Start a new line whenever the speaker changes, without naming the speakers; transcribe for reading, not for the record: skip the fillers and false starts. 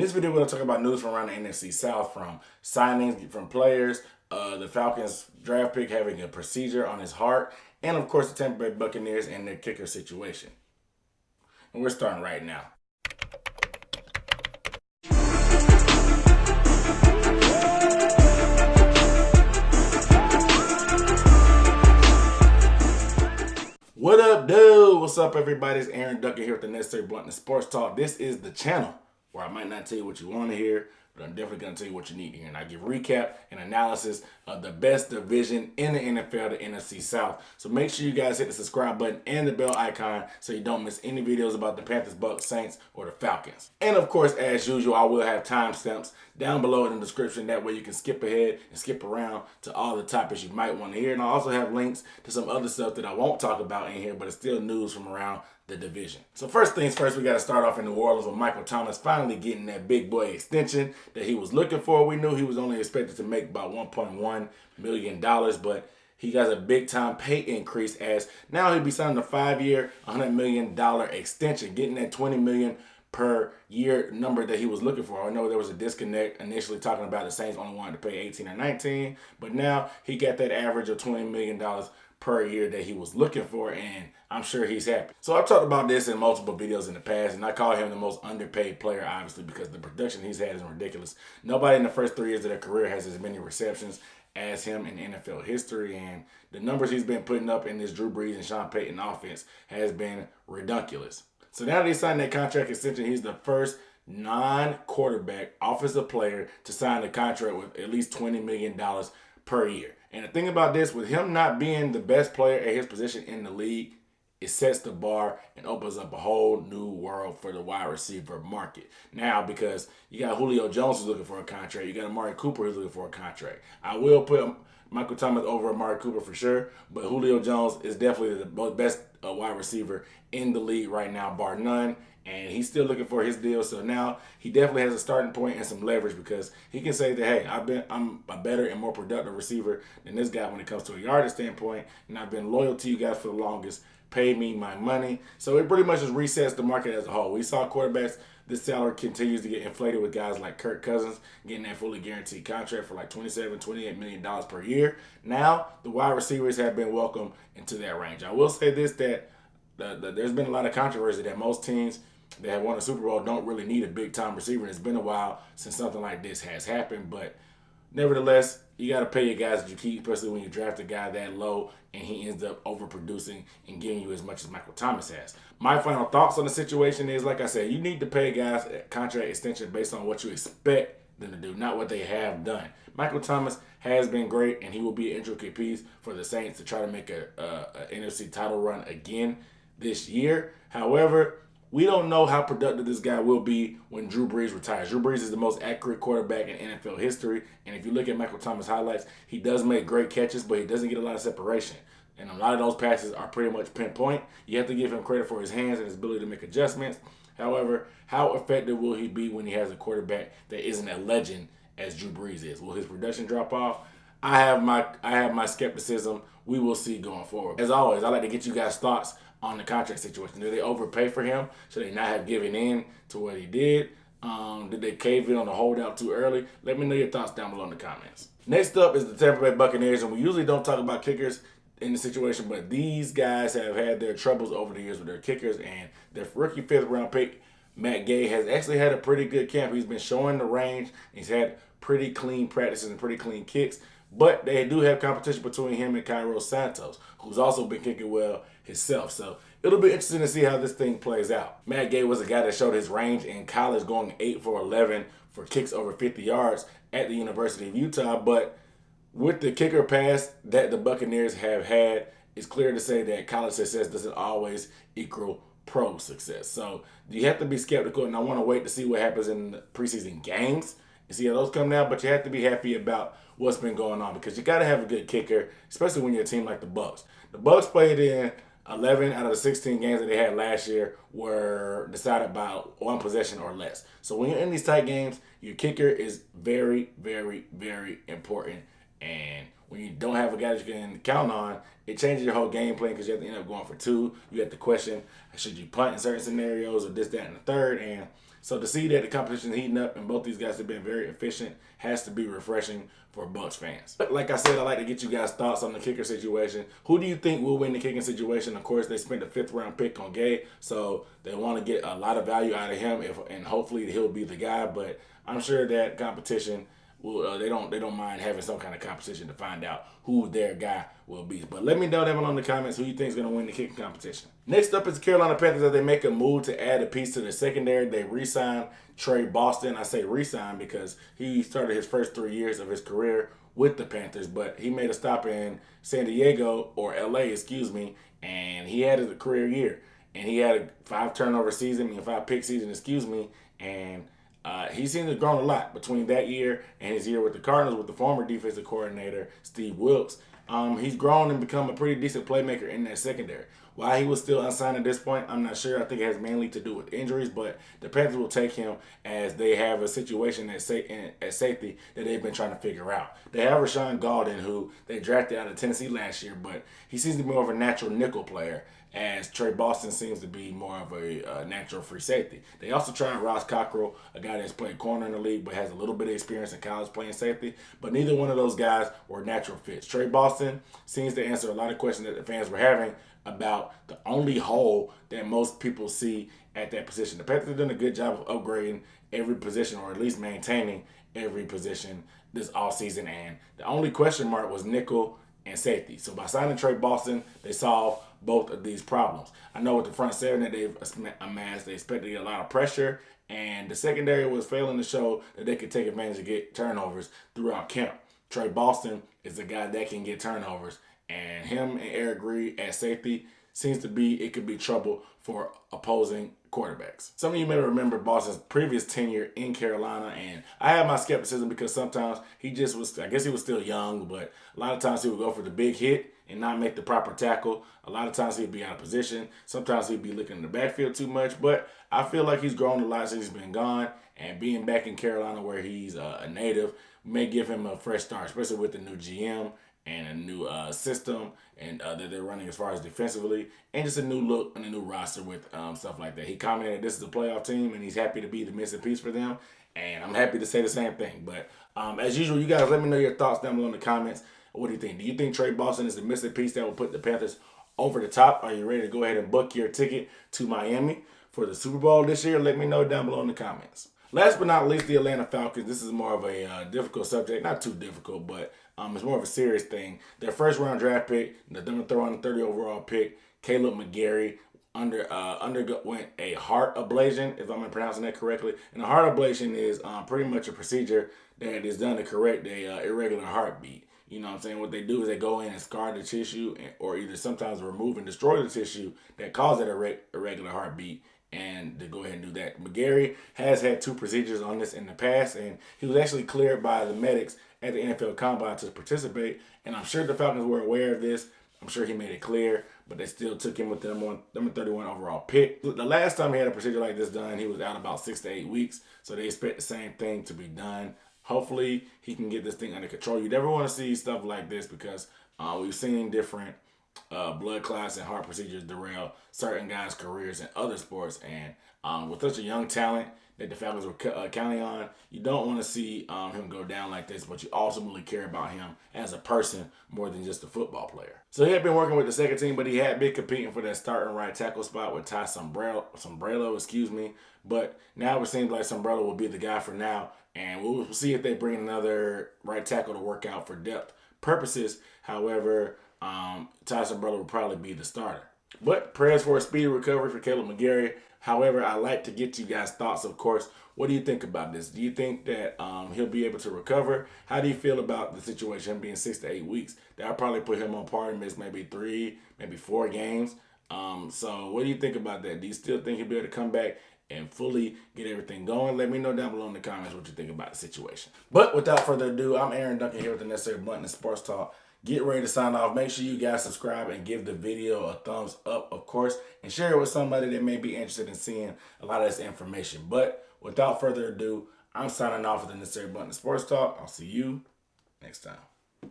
this video, we're going to talk about news from around the NFC South, from signings from players, the Falcons draft pick having a procedure on his heart, and of course the Tampa Bay Buccaneers and their kicker situation. And we're starting right now. What up, dude? What's up, everybody? It's Aaron Ducker here with the Necessary Bluntness Sports Talk. This is the channel where I might not tell you what you want to hear, but I'm definitely going to tell you what you need to hear. And I give recap and analysis of the best division in the NFL, the NFC South. So make sure you guys hit the subscribe button and the bell icon so you don't miss any videos about the Panthers, Bucs, Saints, or the Falcons. And of course, as usual, I will have timestamps down below in the description. That way you can skip ahead and skip around to all the topics you might want to hear. And I also have links to some other stuff that I won't talk about in here, but it's still news from around the division. So first things first, we got to start off in New Orleans with Michael Thomas finally getting that big boy extension that he was looking for. We knew he was only expected to make about $1.1 million, but he got a big time pay increase as now he'll be signing a 5-year, $100 million extension, getting that $20 million per year number that he was looking for. I know there was a disconnect initially talking about the Saints only wanted to pay 18 or 19, but now he got that average of $20 million per year that he was looking for, and I'm sure he's happy. So I've talked about this in multiple videos in the past, and I call him the most underpaid player, obviously, because the production he's had is ridiculous. Nobody in the first 3 years of their career has as many receptions as him in NFL history, and the numbers he's been putting up in this Drew Brees and Sean Payton offense has been ridiculous. So now that he signed that contract extension, he's the first non-quarterback offensive player to sign a contract with at least $20 million per year. And the thing about this, with him not being the best player at his position in the league, it sets the bar and opens up a whole new world for the wide receiver market. Now, because you got Julio Jones who's looking for a contract, you got Amari Cooper who's looking for a contract. I will put Michael Thomas over Amari Cooper for sure, but Julio Jones is definitely the best wide receiver in the league right now, bar none. And he's still looking for his deal. So now he definitely has a starting point and some leverage because he can say that, hey, I'm a better and more productive receiver than this guy when it comes to a yardage standpoint. And I've been loyal to you guys for the longest. Pay me my money. So it pretty much just resets the market as a whole. We saw quarterbacks, this salary continues to get inflated with guys like Kirk Cousins getting that fully guaranteed contract for like $27, $28 million per year. Now the wide receivers have been welcomed into that range. I will say this, that there's been a lot of controversy that most teams that have won a Super Bowl don't really need a big-time receiver. And it's been a while since something like this has happened. But nevertheless, you got to pay your guys that you keep, especially when you draft a guy that low and he ends up overproducing and giving you as much as Michael Thomas has. My final thoughts on the situation is, like I said, you need to pay guys a contract extension based on what you expect them to do, not what they have done. Michael Thomas has been great, and he will be an intricate piece for the Saints to try to make a NFC title run again this year. However, we don't know how productive this guy will be when Drew Brees retires. Drew Brees is the most accurate quarterback in NFL history. And if you look at Michael Thomas highlights, he does make great catches, but he doesn't get a lot of separation. And a lot of those passes are pretty much pinpoint. You have to give him credit for his hands and his ability to make adjustments. However, how effective will he be when he has a quarterback that isn't a legend as Drew Brees is? Will his production drop off? I have my skepticism. We will see going forward. As always, I like to get you guys' thoughts on the contract situation. Did they overpay for him? Should they not have given in to what he did? Did they cave in on the holdout too early? Let me know your thoughts down below in the comments. Next up is the Tampa Bay Buccaneers, and we usually don't talk about kickers in the situation, but these guys have had their troubles over the years with their kickers, and their rookie 5th-round pick, Matt Gay, has actually had a pretty good camp. He's been showing the range. He's had pretty clean practices and pretty clean kicks. But they do have competition between him and Cairo Santos, who's also been kicking well himself. So it'll be interesting to see how this thing plays out. Matt Gay was a guy that showed his range in college, going 8 for 11 for kicks over 50 yards at the University of Utah. But with the kicker pass that the Buccaneers have had, it's clear to say that college success doesn't always equal pro success. So you have to be skeptical, and I want to wait to see what happens in the preseason games and see how those come down. But you have to be happy about what's been going on because you got to have a good kicker, especially when you're a team like the Bucs. The Bucs played in 11 out of the 16 games that they had last year were decided by one possession or less. So when you're in these tight games, your kicker is very, very, very important. And when you don't have a guy that you can count on, it changes your whole game plan because you have to end up going for 2. You have to question, should you punt in certain scenarios or this, that, and the third. And So to see that the competition is heating up and both these guys have been very efficient has to be refreshing for Bucs fans. But like I said, I'd like to get you guys' thoughts on the kicker situation. Who do you think will win the kicking situation? Of course, they spent a 5th-round pick on Gay, so they want to get a lot of value out of him, and hopefully he'll be the guy. But I'm sure that competition will they don't mind having some kind of competition to find out who their guy will be. But let me know down below in the comments who you think is going to win the kicking competition. Next up is the Carolina Panthers as they make a move to add a piece to the secondary. They re-signed Trey Boston. I say re-signed because he started his first 3 years of his career with the Panthers, but he made a stop in San Diego, or LA, excuse me, and he had a career year. And he had a 5-turnover season, 5-pick season, excuse me, and he seems to have grown a lot between that year and his year with the Cardinals with the former defensive coordinator, Steve Wilks. He's grown and become a pretty decent playmaker in that secondary. Why he was still unsigned at this point, I'm not sure. I think it has mainly to do with injuries, but the Panthers will take him as they have a situation at safety that they've been trying to figure out. They have Rashawn Golden, who they drafted out of Tennessee last year, but he seems to be more of a natural nickel player, as Trey Boston seems to be more of a natural free safety. They also tried Ross Cockrell, a guy that's played corner in the league but has a little bit of experience in college playing safety, but neither one of those guys were natural fits. Trey Boston seems to answer a lot of questions that the fans were having about the only hole that most people see at that position. The Panthers have done a good job of upgrading every position, or at least maintaining every position this offseason, and the only question mark was nickel and safety. So by signing Trey Boston, they solved both of these problems. I know with the front seven that they've amassed, they expected to get a lot of pressure, and the secondary was failing to show that they could take advantage of get turnovers throughout camp. Trey Boston is a guy that can get turnovers, and him and Eric Reed at safety seems to be, it could be trouble for opposing quarterbacks. Some of you may remember Boston's previous tenure in Carolina, and I have my skepticism because sometimes he just was, I guess he was still young, but a lot of times he would go for the big hit and not make the proper tackle. A lot of times he'd be out of position. Sometimes he'd be looking in the backfield too much, but I feel like he's grown a lot since he's been gone, and being back in Carolina where he's a native may give him a fresh start, especially with the new GM and a new system and that they're running as far as defensively, and just a new look and a new roster with stuff like that. He commented this is a playoff team and he's happy to be the missing piece for them, and I'm happy to say the same thing. But as usual, you guys let me know your thoughts down below in the comments. What do you think? Do you think Trey Boston is the missing piece that will put the Panthers over the top? Are you ready to go ahead and book your ticket to Miami for the Super Bowl this year? Let me know down below in the comments. Last but not least, the Atlanta Falcons. This is more of a difficult subject. Not too difficult, but it's more of a serious thing. Their first-round draft pick, the number 30 overall pick, Kaleb McGary, underwent a heart ablation, if I'm pronouncing that correctly. And a heart ablation is pretty much a procedure that is done to correct a irregular heartbeat. You know what I'm saying? What they do is they go in and scar the tissue, or either sometimes remove and destroy the tissue that causes that irregular heartbeat, and to go ahead and do that. McGary has had 2 procedures on this in the past, and he was actually cleared by the medics at the NFL Combine to participate, and I'm sure the Falcons were aware of this. I'm sure he made it clear, but they still took him with the number 31 overall pick. The last time he had a procedure like this done, he was out about 6 to 8 weeks, so they expect the same thing to be done. Hopefully, he can get this thing under control. You never want to see stuff like this because we've seen different blood clots and heart procedures derail certain guys' careers in other sports. And with such a young talent that the Falcons were counting on, you don't want to see him go down like this, but you ultimately care about him as a person more than just a football player. So he had been working with the second team, but he had been competing for that starting right tackle spot with Ty Sombrello, excuse me. But now it seems like Sombrello will be the guy for now, and we'll see if they bring another right tackle to work out for depth purposes. However, Ty Sombrello will probably be the starter. But prayers for a speedy recovery for Kaleb McGary. However, I like to get you guys' thoughts, of course. What do you think about this? Do you think that he'll be able to recover? How do you feel about the situation, him being 6 to 8 weeks? That'll probably put him on par and miss maybe 3, maybe 4 games. So what do you think about that? Do you still think he'll be able to come back and fully get everything going? Let me know down below in the comments what you think about the situation. But without further ado, I'm Aaron Duncan here with the Necessary Blunt and Sports Talk. Get ready to sign off. Make sure you guys subscribe and give the video a thumbs up, of course, and share it with somebody that may be interested in seeing a lot of this information. But without further ado, I'm signing off with the Necessary Blunt and Sports Talk. I'll see you next time.